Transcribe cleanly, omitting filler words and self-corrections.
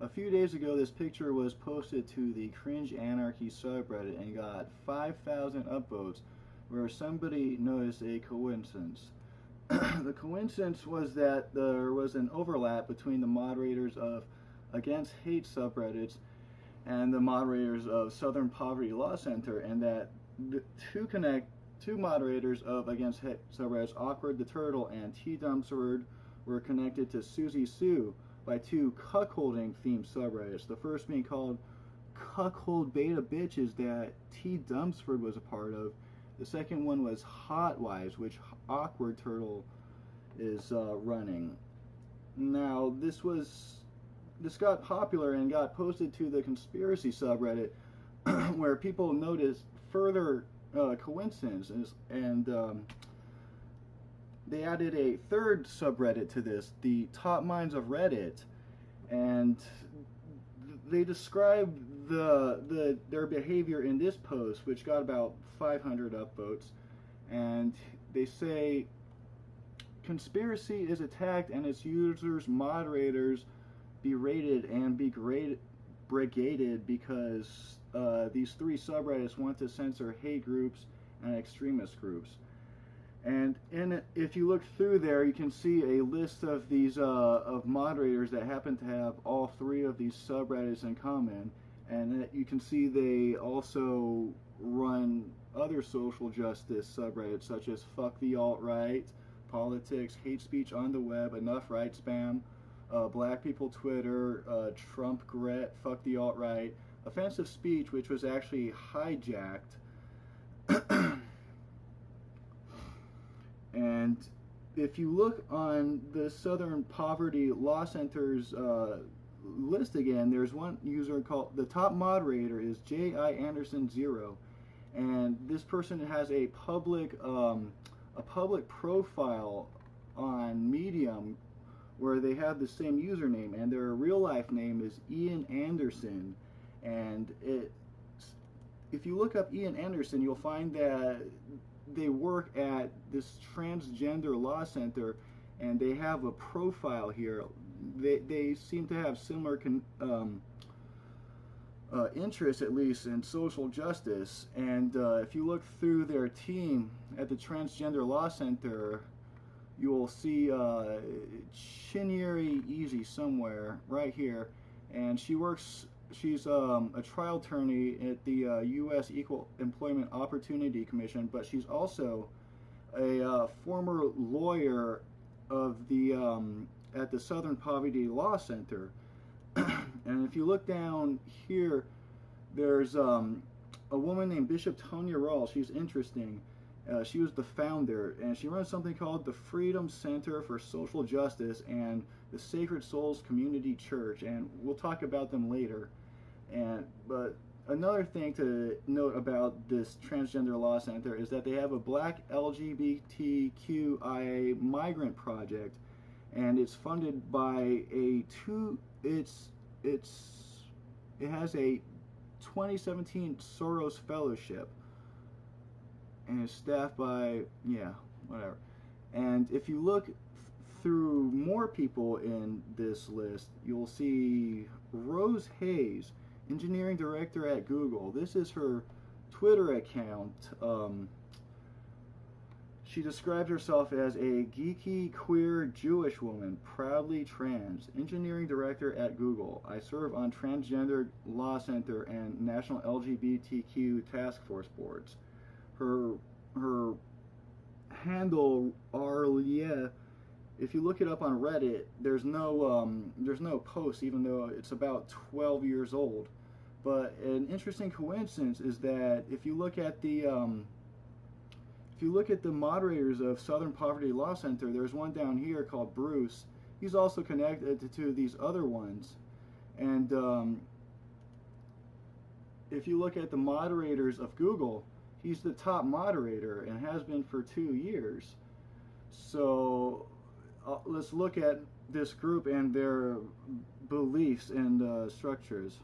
A few days ago, this picture was posted to the Cringe Anarchy subreddit and got 5,000 upvotes, where somebody noticed a coincidence. The coincidence was that there was an overlap between the moderators of AgainstHateSubreddits and the moderators of Southern Poverty Law Center, and that the two moderators of AgainstHateSubreddits, Awkward the Turtle and T-Dumpsword, were connected to Susie Sue by two cuckolding themed subreddits. The first being called Cuckold Beta Bitches that T-Dumpsword was a part of. The second one was Hot Wives, which Awkward Turtle is running. Now, this got popular and got posted to the conspiracy subreddit, where people noticed further coincidences, and they added a third subreddit to this, the TopMindsOfReddit, and they described their behavior in this post, which got about 500 upvotes, and they say conspiracy is attacked and its users, moderators, berated and brigaded because these three subreddits want to censor hate groups and extremist groups. And if you look through there, you can see a list of these of moderators that happen to have all three of these subreddits in common, and you can see they also run other social justice subreddits such as Fuck the Alt-Right, Politics, Hate Speech on the Web, Enough Right Spam, Black People Twitter, Trump Gret, Fuck the Alt-Right, Offensive Speech, which was actually hijacked. And if you look on the Southern Poverty Law Center's list again, there's one user called, the top moderator is J.I. Anderson 0, and this person has a public profile on Medium where they have the same username, and their real life name is Ian Anderson. And if you look up Ian Anderson, you'll find that they work at this Transgender Law Center, and they have a profile here. They seem to have similar interests, at least in social justice. And if you look through their team at the Transgender Law Center, you will see Chinyeri Easy somewhere right here, and she's a trial attorney at the U.S. Equal Employment Opportunity Commission, but she's also a former lawyer of the at the Southern Poverty Law Center. And if you look down here, there's a woman named Bishop Tonya Rawls. She's interesting. She was the founder, and she runs something called the Freedom Center for Social Justice and the Sacred Souls Community Church, and we'll talk about them later. But another thing to note about this Transgender Law Center is that they have a Black LGBTQIA migrant project, and it's funded by it has a 2017 Soros Fellowship, and it's staffed by, yeah, whatever. And if you look through more people in this list, you'll see Rose Hayes, engineering director at Google. This is her Twitter account. She described herself as a geeky, queer, Jewish woman, proudly trans, engineering director at Google. I serve on Transgender Law Center and National LGBTQ Task Force boards. Her handle, Arlia, if you look it up on Reddit, there's no post, even though it's about 12 years old. But an interesting coincidence is that if you look at the moderators of Southern Poverty Law Center, there's one down here called Bruce. He's also connected to these other ones. And if you look at the moderators of Google, he's the top moderator and has been for 2 years. So let's look at this group and their beliefs and structures.